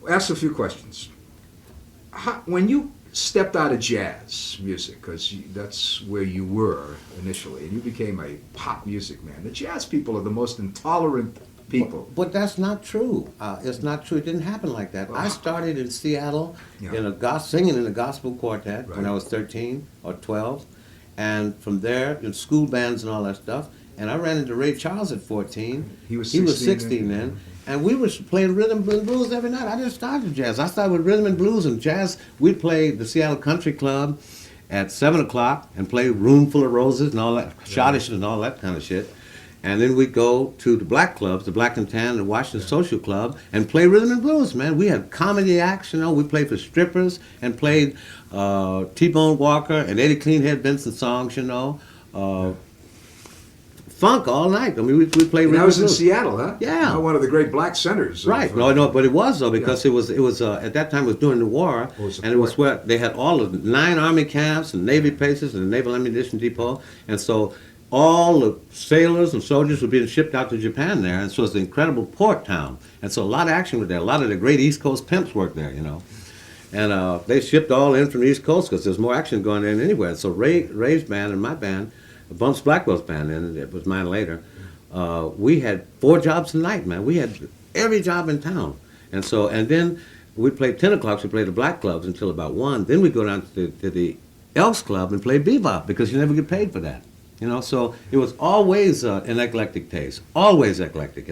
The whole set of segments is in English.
Ask a few questions. When you stepped out of jazz music, because that's where you were initially, and you became a pop music man, the jazz people are the most intolerant people. But that's not true. It's not true. It didn't happen like that. I started in Seattle singing in a gospel quartet when I was 13 or 12. And from there, in school bands and all that stuff. And I ran into Ray Charles at 14. He was 16 then. And we were playing rhythm and blues every night. I just started jazz. I started with rhythm and blues and jazz. We'd play the Seattle Country Club at 7 o'clock and play Room Full of Roses and all that, Schottish and all that kind of shit. And then we'd go to the black clubs, the Black and Tan, the Washington Social Club, and play rhythm and blues, man. We had comedy acts, we played for strippers and played T-Bone Walker and Eddie Cleanhead Benson songs, funk all night. I mean, we played. And that was in Seattle, huh? Yeah, one of the great black centers. Right. No, but it was though because it was at that time it was during the war, and it was where they had all of 9 Army camps and Navy bases and the Naval Ammunition Depot, and so all the sailors and soldiers were being shipped out to Japan there, and so it's an incredible port town, and so a lot of action was there. A lot of the great East Coast pimps worked there, and they shipped all in from the East Coast because there's more action going on anywhere. So Ray's band and my band. Bumps Blackwell's band, and it was mine later. We had 4 jobs a night, man. We had every job in town, and then we played 10 o'clock. We played the black clubs until about 1. Then we go down to the Elks Club and play bebop because you never get paid for that, So it was always an eclectic taste, always eclectic,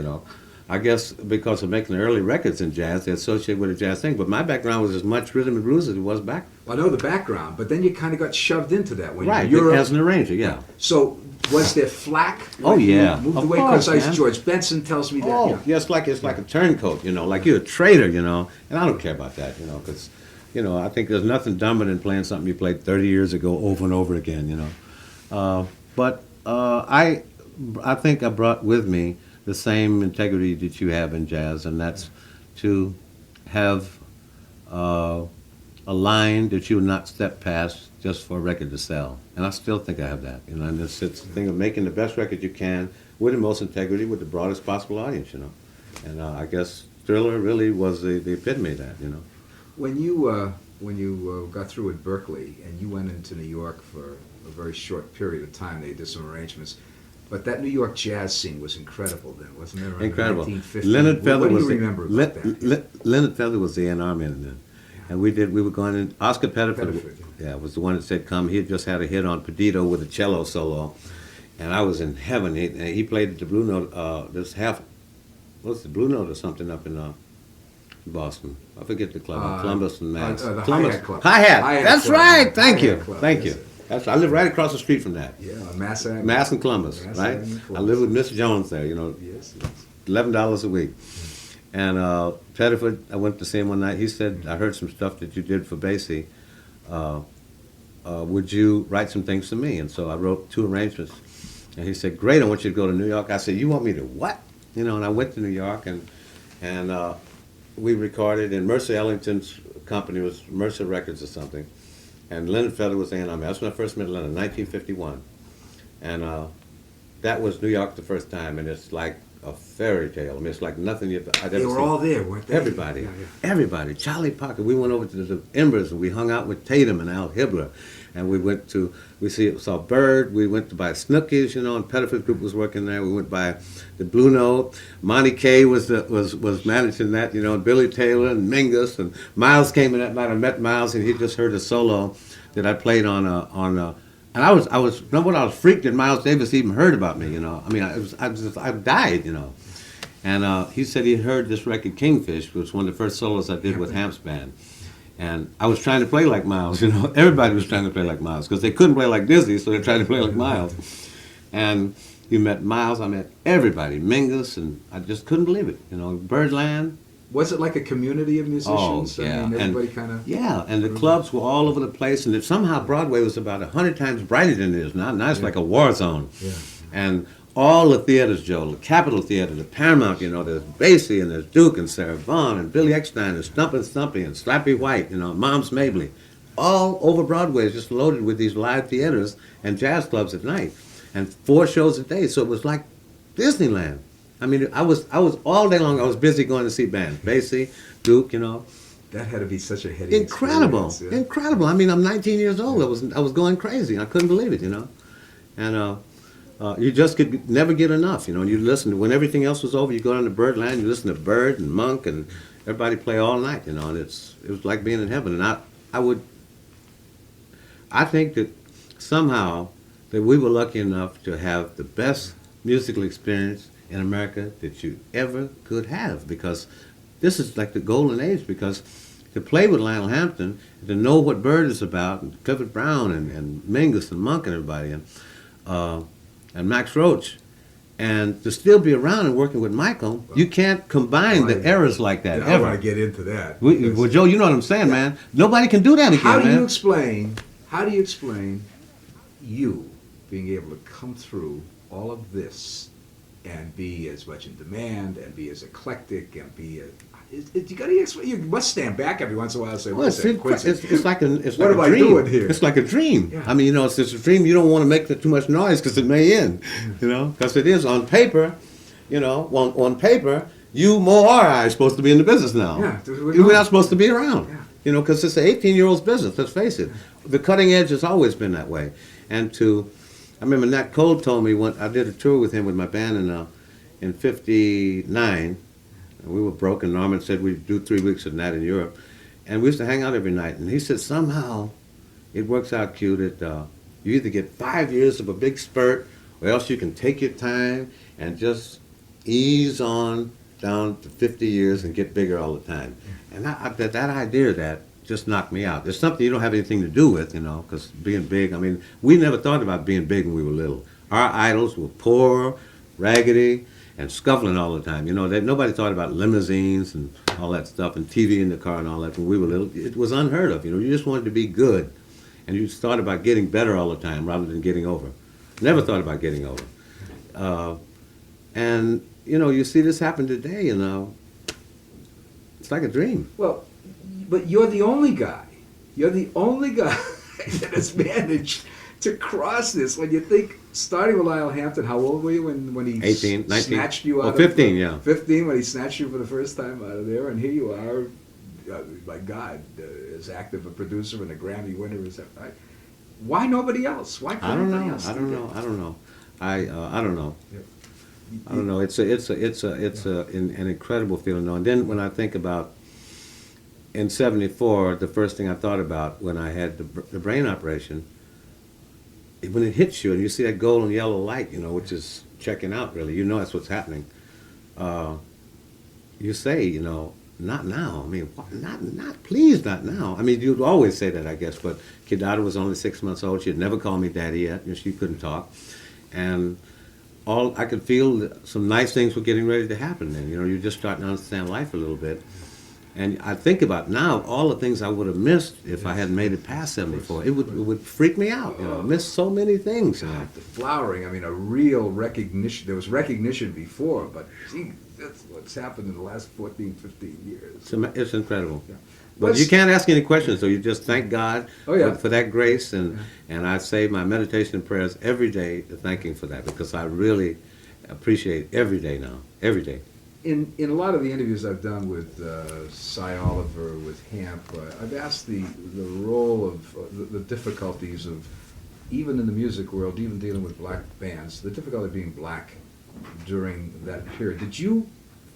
I guess because of making the early records in jazz, they associate with a jazz thing. But my background was as much rhythm and blues as it was back. Well, I know the background, but then you kind of got shoved into that when you're as an arranger, yeah. So was there flack? Oh yeah, moved away because George Benson tells me that. Oh yeah, it's like a turncoat, like you're a traitor, and I don't care about that, because, I think there's nothing dumber than playing something you played 30 years ago over and over again, But I think I brought with me the same integrity that you have in jazz, and that's to have a line that you will not step past just for a record to sell. And I still think I have that. And it's the thing of making the best record you can with the most integrity, with the broadest possible audience, And I guess Thriller really was the epitome of that, When you got through at Berkeley and you went into New York for a very short period of time, they did some arrangements. But that New York jazz scene was incredible then, wasn't it? Incredible. 1950. Leonard Feather what do was you remember about that? Leonard Feather was the A&R man then. And we were going in, Oscar Pettiford was the one that said come. He had just had a hit on Perdido with a cello solo. And I was in heaven. He played the Blue Note, what's the Blue Note or something up in Boston. I forget the club, Columbus and Mass. The Columbus. Hi-Hat Club. Hi-Hat. That's Club. right. Thank you. Club. Thank you. I live right across the street from that. Yeah, Mass Avenue. Mass and Columbus, Mass right? Avenue, I live with Miss Jones there, Yes. $11 a week. And Pettiford, I went to see him one night. He said, I heard some stuff that you did for Basie. Would you write some things for me? And so I wrote 2 arrangements. And he said, great, I want you to go to New York. I said, you want me to what? And I went to New York and we recorded, and Mercer Ellington's company was Mercer Records or something. And Leonard Feather was A&R. That's when I first met Leonard, 1951. And that was New York the first time, and it's like a fairy tale. I mean, it's like nothing I'd ever seen. They were all there, weren't they? Everybody. Everybody. Charlie Parker. We went over to the Embers, and we hung out with Tatum and Al Hibbler. And we saw Bird. We went to buy Snookies, and Pettiford Group was working there. We went by the Blue Note. Monty Kay was managing that, and Billy Taylor and Mingus, and Miles came in that night. I met Miles, and he just heard a solo that I played on and I was freaked that Miles Davis even heard about me, I mean, I died, And he said he heard this record Kingfish, which was one of the first solos I did with Hamp's band. And I was trying to play like Miles, Everybody was trying to play like Miles because they couldn't play like Dizzy, so they tried to play like Miles. And you met Miles, I met everybody, Mingus, and I just couldn't believe it. Birdland. Was it like a community of musicians? Oh, yeah. I mean, everybody kind of... Yeah, and the clubs were all over the place, and somehow Broadway was about 100 times brighter than it is now. Now it's like a war zone. Yeah. And all the theaters, Joe, the Capitol Theater, the Paramount, there's Basie, and there's Duke, and Sarah Vaughan, and Billy Eckstein, and Stumpin' Stumpy, and Slappy White, Mom's Mabley. All over Broadway is just loaded with these live theaters and jazz clubs at night. And 4 shows a day, so it was like Disneyland. I mean, I was all day long, I was busy going to see bands. Basie, Duke, you know. That had to be such a heady Incredible, experience, yeah. incredible. I mean, I'm 19 years old. I was going crazy. I couldn't believe it, you know. And you just could never get enough, you know. And you listen when everything else was over. You go down to Birdland. You listen to Bird and Monk and everybody play all night, you know. And it was like being in heaven. And I think that somehow that we were lucky enough to have the best musical experience in America that you ever could have, because this is like the golden age, because to play with Lionel Hampton, to know what Bird is about, and Clifford Brown and Mingus and Monk and everybody, and Max Roach, and to still be around and working with Michael, you can't combine the eras like that I ever. want to get into that. Well, Joe, you know what I'm saying, man. Nobody can do that again, How do man. you explain you being able to come through all of this and be as much in demand and be as eclectic and be you must stand back every once in a while and say, Well, it's like a What like am a I dream. doing here? It's like a dream. Yeah. I mean, you know, it's a dream. You don't want to make too much noise because it may end. You know, because it is on paper. You know, on paper, you, Mo, or I are supposed to be in the business now. Yeah, we're not supposed to be around. Yeah. You know, because it's an 18-year-old's business. Let's face it. The cutting edge has always been that way. And I remember Nat Cole told me when I did a tour with him with my band in '59. We were broke, and Norman said we'd do 3 weeks of that in Europe. And we used to hang out every night. And he said, somehow it works out, Q, that you either get 5 years of a big spurt, or else you can take your time and just ease on down to 50 years and get bigger all the time. And that idea of that just knocked me out. There's something you don't have anything to do with, you know, because being big, I mean, we never thought about being big when we were little. Our idols were poor, raggedy, and scuffling all the time. You know, nobody thought about limousines and all that stuff and TV in the car and all that when we were little. It was unheard of. You know, you just wanted to be good. And you thought about getting better all the time rather than getting over. Never thought about getting over. And, you know, you see this happen today, you know. It's like a dream. Well, but you're the only guy. You're the only guy that has managed to cross this. When you think, starting with Lionel Hampton, how old were you when he 18, 19. snatched you out 15, of... yeah. 15, when he snatched you for the first time out of there, and here you are, my God, as active a producer and a Grammy winner as ever. Why nobody else? Why couldn't anybody else? I don't know. I don't know. I don't know. Yeah. I don't know. It's an incredible feeling, though. And then when I think about in '74, the first thing I thought about when I had the brain operation, when it hits you and you see that gold and yellow light, you know, which is checking out, really, you know that's what's happening. You say, you know, not now. I mean, please, not now. I mean, you'd always say that, I guess, but Kidada was only 6 months old. She had never called me daddy yet. You know, she couldn't talk. And I could feel that some nice things were getting ready to happen then. You know, you're just starting to understand life a little bit. And I think about now all the things I would have missed if I hadn't made it past 74. It would freak me out. You know, miss so many things. You know. The flowering, I mean, a real recognition. There was recognition before, but gee, that's what's happened in the last 14, 15 years. It's incredible. Yeah. But you can't ask any questions, so you just thank God for that grace. And I say my meditation and prayers every day, thanking for that, because I really appreciate every day now, every day. In a lot of the interviews I've done with Cy Oliver, with Hamp, I've asked the role of the difficulties of, even in the music world, even dealing with black bands, the difficulty of being black during that period. Did you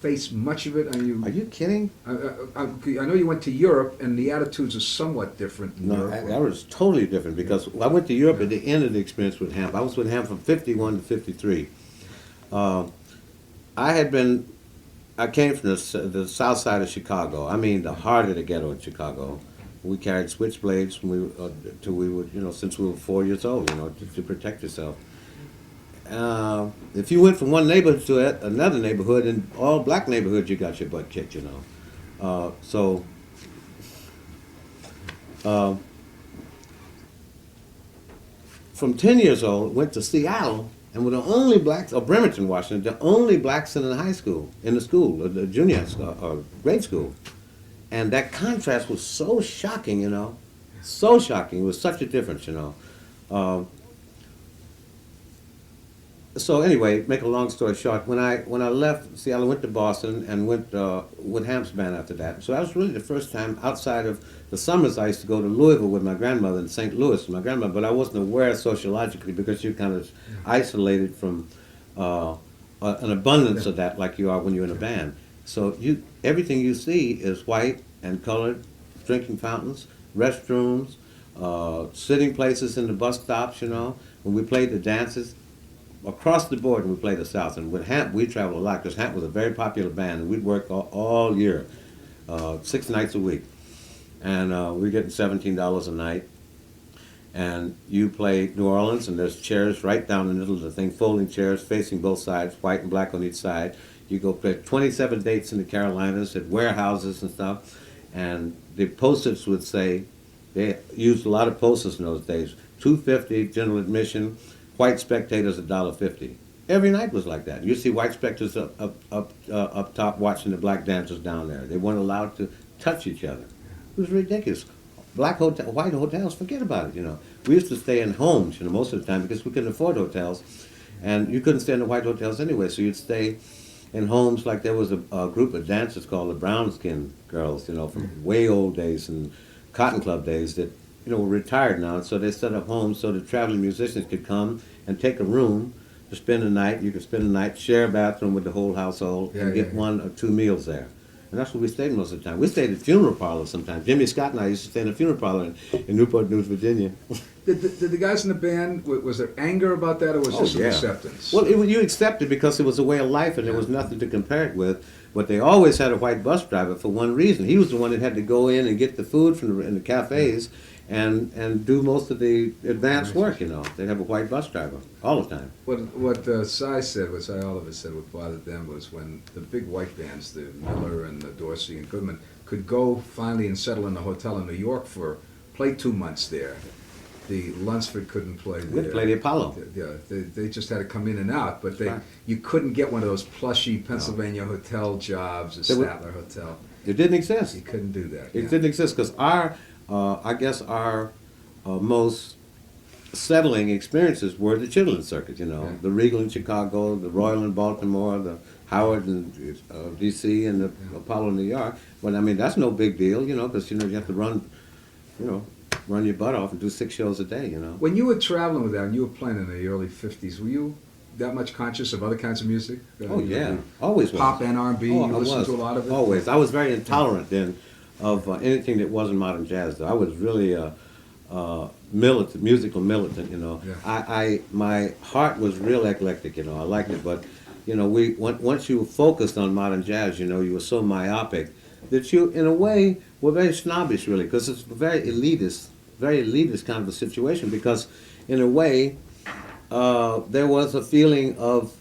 face much of it? Are you kidding? I know you went to Europe, and the attitudes are somewhat different in No, Europe. that was totally different, because I went to Europe at the end of the experience with Hamp. I was with Hamp from '51 to '53. I came from the south side of Chicago. I mean, the heart of the ghetto in Chicago. We carried switchblades till we were, you know, since we were 4 years old, you know, to protect yourself. If you went from one neighborhood to another neighborhood, in all black neighborhoods, you got your butt kicked, you know. From 10 years old, went to Seattle, and were the only blacks, or Bremerton, Washington, the only blacks in the high school, the junior or grade school. And that contrast was so shocking, you know, so shocking. It was such a difference, you know. So anyway, make a long story short, when I left Seattle, I went to Boston and went with Hamp's band after that. So that was really the first time outside of the summers I used to go to Louisville with my grandmother in St. Louis with my grandmother, but I wasn't aware sociologically because you're kind of isolated from an abundance of that like you are when you're in a band. So everything you see is white and colored, drinking fountains, restrooms, sitting places in the bus stops, when we played the dances across the board, and we played the South. And with Hamp, we traveled a lot because Hamp was a very popular band, and we'd work all year, 6 nights a week, and we're getting $17 a night. And you play New Orleans, and there's chairs right down the middle of the thing, folding chairs facing both sides, white and black on each side. You go play 27 dates in the Carolinas at warehouses and stuff, and the posters would say, they used a lot of posters in those days, $2.50 general admission, white spectators $1.50. Every night was like that. You see white spectators up top watching the black dancers down there. They weren't allowed to touch each other. It was ridiculous. White hotels, forget about it. We used to stay in homes, most of the time because we couldn't afford hotels, and you couldn't stay in the white hotels anyway. So you'd stay in homes like there was a group of dancers called the Brown Skin Girls, from way old days and Cotton Club days that were retired now, and so they set up homes so the traveling musicians could come and take a room to spend the night. You could spend the night, share a bathroom with the whole household, and get 1 or 2 meals there. And that's where we stayed most of the time. We stayed at funeral parlors sometimes. Jimmy Scott and I used to stay in a funeral parlor in Newport News, Virginia. Did the guys in the band, was there anger about that, or was this an acceptance? Well, you accepted because it was a way of life and there was nothing to compare it with. But they always had a white bus driver for one reason. He was the one that had to go in and get the food in the cafes and do most of the advanced work, They'd have a white bus driver all the time. What Cy said, what Cy Oliver said, what bothered them was when the big white bands, the Miller and the Dorsey and Goodman, could go finally and settle in a hotel in New York play 2 months there. The Lunsford couldn't play there. We'd play the Apollo. Yeah, they just had to come in and out, but you couldn't get one of those plushy Pennsylvania hotel jobs, a Statler Hotel. It didn't exist. You couldn't do that. It didn't exist because our most settling experiences were the Chitlin circuit, the Regal in Chicago, the Royal in Baltimore, the Howard in D.C., and the Apollo in New York. But that's no big deal, because you have to run your butt off and do 6 shows a day, When you were traveling with that and you were playing in the early 50s, were you that much conscious of other kinds of music? Oh, yeah. Always was. Pop and R&B, you listened to a lot of it? Always. I was very intolerant then of anything that wasn't modern jazz, though. I was really militant, musical militant, Yeah. My heart was real eclectic, I liked it, but, once you focused on modern jazz, you were so myopic that you, in a way, were very snobbish, really, because it's very elitist kind of a situation, because, in a way, there was a feeling of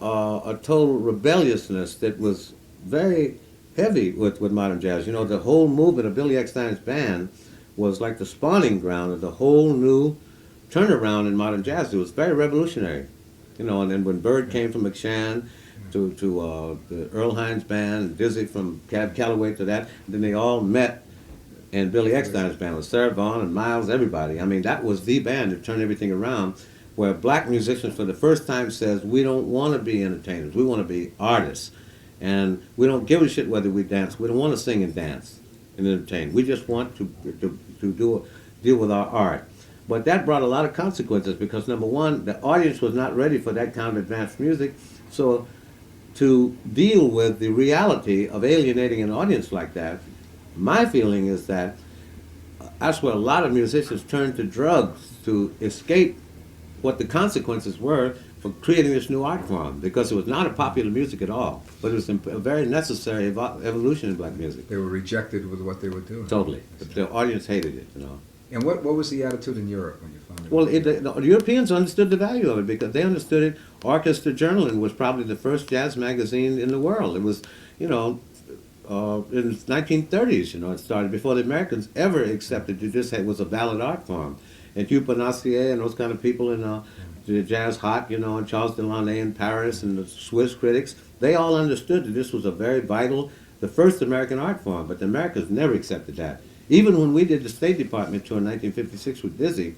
a total rebelliousness that was very heavy with modern jazz. The whole movement of Billy Eckstine's band was like the spawning ground of the whole new turnaround in modern jazz. It was very revolutionary. And then when Bird came from McShann to the Earl Hines band, Dizzy from Cab Calloway to that, then they all met in Billy Eckstine's band with Sarah Vaughan and Miles, everybody. That was the band that turned everything around, where black musicians for the first time says, we don't want to be entertainers, we want to be artists. And we don't give a shit whether we dance. We don't want to sing and dance and entertain. We just want to deal with our art. But that brought a lot of consequences because, number one, the audience was not ready for that kind of advanced music. So to deal with the reality of alienating an audience like that, my feeling is that that's where a lot of musicians turned to drugs to escape what the consequences were for creating this new art form, because it was not a popular music at all, but it was a very necessary evolution in black music. They were rejected with what they were doing. Totally. But the audience hated it, And what was the attitude in Europe when you found it? Well, the Europeans understood the value of it because they understood it. Orchestra Journalin was probably the first jazz magazine in the world. It was, in the 1930s, it started before the Americans ever accepted that this was a valid art form. And Hugh Bonacieux and those kind of people in the Jazz Hot, and Charles Delaunay in Paris and the Swiss critics, they all understood that this was a very vital, the first American art form, but the Americans never accepted that. Even when we did the State Department tour in 1956 with Dizzy,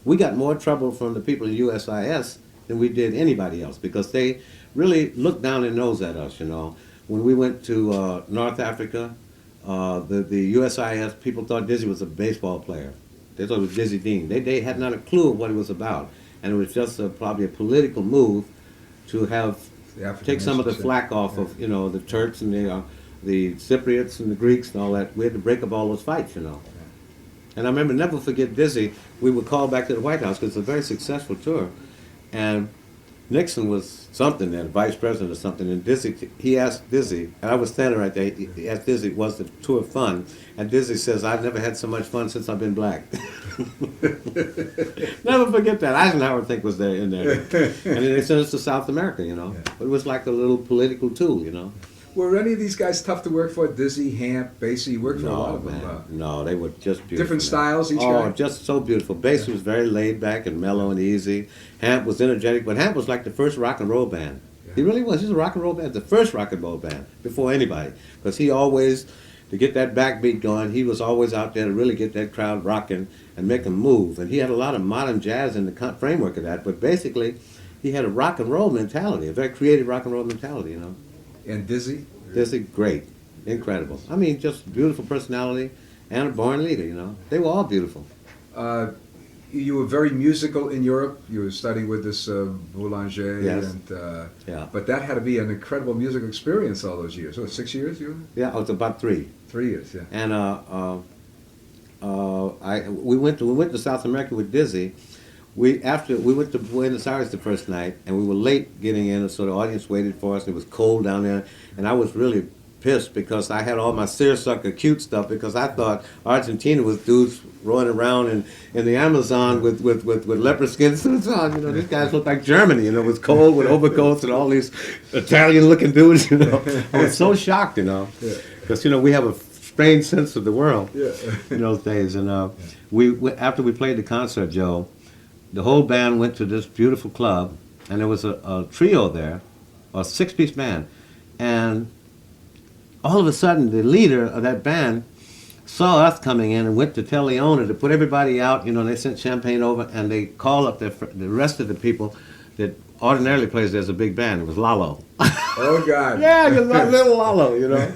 we got more trouble from the people in USIS than we did anybody else because they really looked down their nose at us, you know. When we went to North Africa, the USIS, people thought Dizzy was a baseball player. They thought it was Dizzy Dean. They had not a clue of what it was about. And it was just probably a political move to have take some of the flack off of, you know, the Turks and the Cypriots and the Greeks and all that. We had to break up all those fights, you know. And I remember, never forget Dizzy, we were called back to the White House because it's a very successful tour. And Nixon was something there, the vice president or something, and Dizzy, he asked Dizzy, and I was standing right there, he asked Dizzy, was the tour fun? And Dizzy says, I've never had so much fun since I've been black. Never forget that. Eisenhower, I think, was there in there. And then they sent us to South America, you know. But it was like a little political tool, you know. Were any of these guys tough to work for? Dizzy, Hamp, Basie, you worked for a lot of them. No, they were just beautiful. Different styles, each guy? Oh, just so beautiful. Basie was very laid back and mellow and easy. Hamp was energetic, but Hamp was like the first rock and roll band. Yeah. He really was. He was a rock and roll band, the first rock and roll band, before anybody. Because he always, to get that backbeat going, he was always out there to really get that crowd rocking and make them move. And he had a lot of modern jazz in the framework of that, but basically, he had a rock and roll mentality, a very creative rock and roll mentality, you know. And Dizzy? Dizzy, great, incredible. I mean, just beautiful personality and a born leader, you know. They were all beautiful. You were very musical in Europe. You were studying with this Boulanger. Yes. And, Yeah. But that had to be an incredible musical experience all those years. What, 6 years you were? Yeah, it was about 3. 3 years, yeah. And we went to South America with Dizzy. We went to Buenos Aires the first night, and we were late getting in, so the audience waited for us. It was cold down there, and I was really pissed because I had all my seersucker cute stuff because I thought Argentina was dudes rolling around in the Amazon with leopard skin suits on. You know, these guys looked like Germany. You know, it was cold with overcoats and all these Italian-looking dudes. You know, I was so shocked. You know, because you know we have a strange sense of the world in those days. And we after we played the concert, Joe, the whole band went to this beautiful club, and there was a trio there, a 6-piece band, and all of a sudden the leader of that band saw us coming in and went to tell the owner to put everybody out. You know, they sent champagne over, and they called up the rest of the people that ordinarily plays as a big band. It was Lalo. Oh, God. Yeah, it was like little Lalo, you know.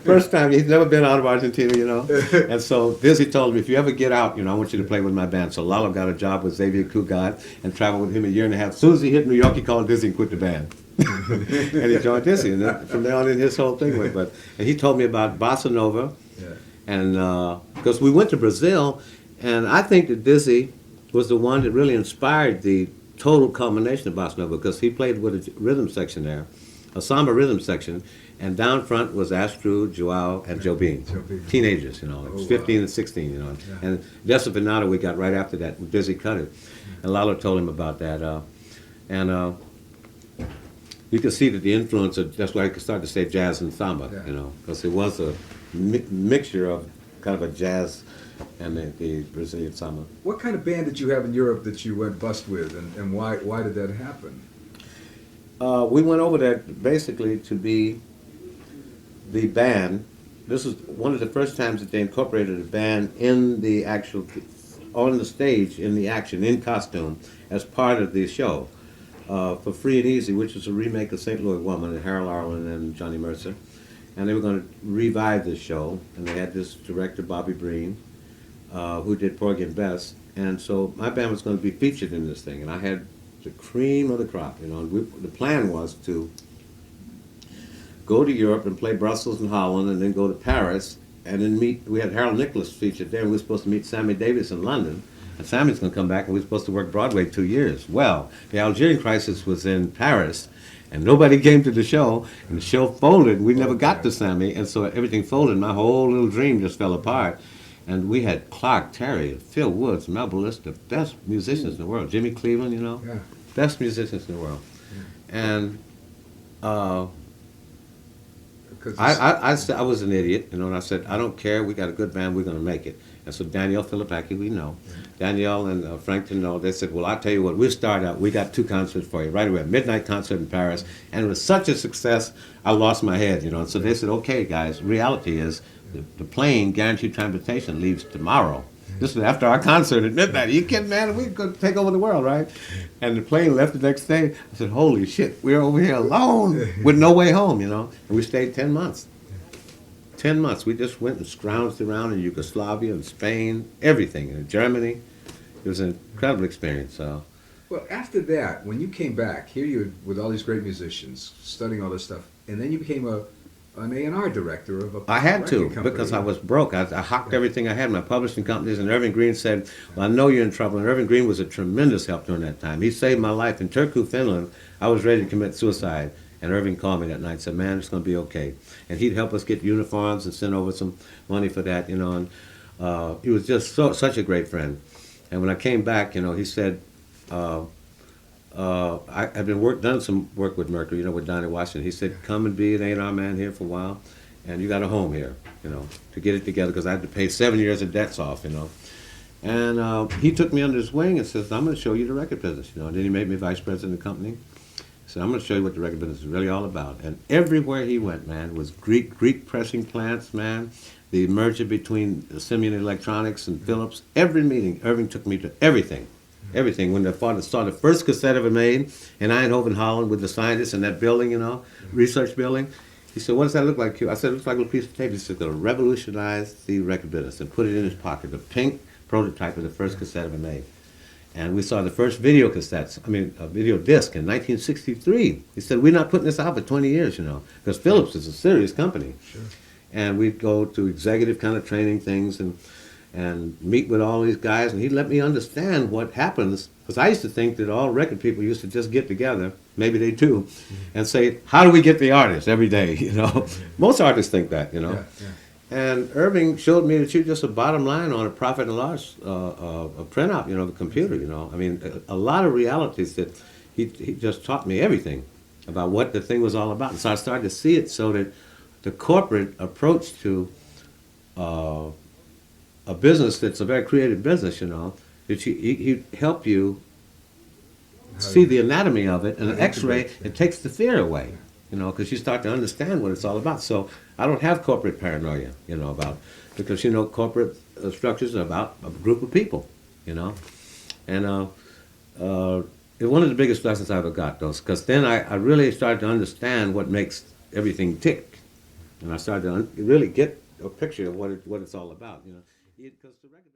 First time, he's never been out of Argentina, you know. And so Dizzy told me, if you ever get out, you know, I want you to play with my band. So Lalo got a job with Xavier Cugat and traveled with him a year and a half. As soon as he hit New York, he called Dizzy and quit the band. And he joined Dizzy, and then from there on in his whole thing went. And he told me about Bossa Nova, and because we went to Brazil, and I think that Dizzy was the one that really inspired the total culmination of Bossa Nova, because he played with a rhythm section there, a samba rhythm section, and down front was Astrid, Joao, and Jobim. Teenagers, you know, like 15 and 16, you know. And Desafinado we got right after that, Dizzy cut it. And Lalo told him about that. You could see that the influence of, that's why I could start to say jazz and samba, you know, because it was a mixture of kind of a jazz and the Brazilian samba. What kind of band did you have in Europe that you went bust with, and why did that happen? We went over there basically to be the band. This was one of the first times that they incorporated a band in the actual, on the stage, in the action, in costume, as part of the show. For Free and Easy, which is a remake of St. Louis Woman, and Harold Arlen and Johnny Mercer. And they were going to revive this show, and they had this director, Bobby Breen, who did Porgy and Bess. And so my band was going to be featured in this thing, and I had the cream of the crop, you know. The plan was to go to Europe and play Brussels and Holland, and then go to Paris, and then meet, we had Harold Nicholas featured there, and we were supposed to meet Sammy Davis in London. And Sammy's going to come back, and we were supposed to work Broadway 2 years. Well, the Algerian crisis was in Paris, and nobody came to the show, and the show folded. We never got to Sammy, and so everything folded. My whole little dream just fell apart. And we had Clark Terry, Phil Woods, Mel Bliss, the best musicians in the world. Jimmy Cleveland, you know, best musicians in the world. And I was an idiot, you know, and I said, I don't care, we got a good band, we're going to make it. And so Danielle Filipaki, we know. Danielle and Frankton know. They said, well, I'll tell you what, we'll start out. We got 2 concerts for you right away. A midnight concert in Paris. And it was such a success, I lost my head, you know. And so they said, okay, guys, reality is the plane, guaranteed transportation, leaves tomorrow. This was after our concert at midnight. Are you kidding, man? We could take over the world, right? And the plane left the next day. I said, holy shit, we're over here alone with no way home, you know? And we stayed 10 months. 10 months. We just went and scrounged around in Yugoslavia and Spain, everything, in Germany. It was an incredible experience. So. Well, after that, when you came back, here you with all these great musicians, studying all this stuff, and then you became an A&R director of a I had to, company. because I was broke. I hocked everything I had, my publishing companies, and Irving Green said, well, I know you're in trouble. And Irving Green was a tremendous help during that time. He saved my life. In Turku, Finland, I was ready to commit suicide. And Irving called me that night and said, man, it's going to be okay. And he'd help us get uniforms and send over some money for that, you know. And he was just such a great friend. And when I came back, you know, he said, I had done some work with Mercury, you know, with Dinah Washington. He said, come and be an A&R man here for a while, and you got a home here, you know, to get it together, because I had to pay 7 years of debts off, you know. And he took me under his wing and says, I'm going to show you the record business, you know. And then he made me vice president of the company. He said, I'm going to show you what the record business is really all about. And everywhere he went, man, was Greek pressing plants, man, the merger between Simeon Electronics and Philips. Every meeting, Irving took me to everything. Everything. When the father saw the first cassette ever made in Eindhoven, Holland, with the scientists in that building, you know, research building, he said, what does that look like, Q? I said, it looks like a little piece of tape. He said, going to revolutionize the record business, and put it in his pocket. The pink prototype of the first cassette ever made. And we saw the first video cassettes, a video disc in 1963. He said, we're not putting this out for 20 years, you know, because Philips is a serious company. Sure. And we'd go to executive kind of training things and meet with all these guys, and he'd let me understand what happens, because I used to think that all record people used to just get together, maybe they do, and say, how do we get the artist every day, you know? Most artists think that, you know? Yeah, yeah. And Irving showed me that you're just a bottom line on a profit and loss a printout, you know, the computer, you know? I mean, a lot of realities that he just taught me everything about what the thing was all about. And so I started to see it, so that the corporate approach to a business that's a very creative business, you know, that he help you see the anatomy of it, and an X-ray, it takes the fear away, you know, because you start to understand what it's all about. So I don't have corporate paranoia, you know, because, you know, corporate structures are about a group of people, you know. And one of the biggest lessons I ever got, though, because then I really started to understand what makes everything tick. And I started to really get a picture of what it's all about, you know. Because the record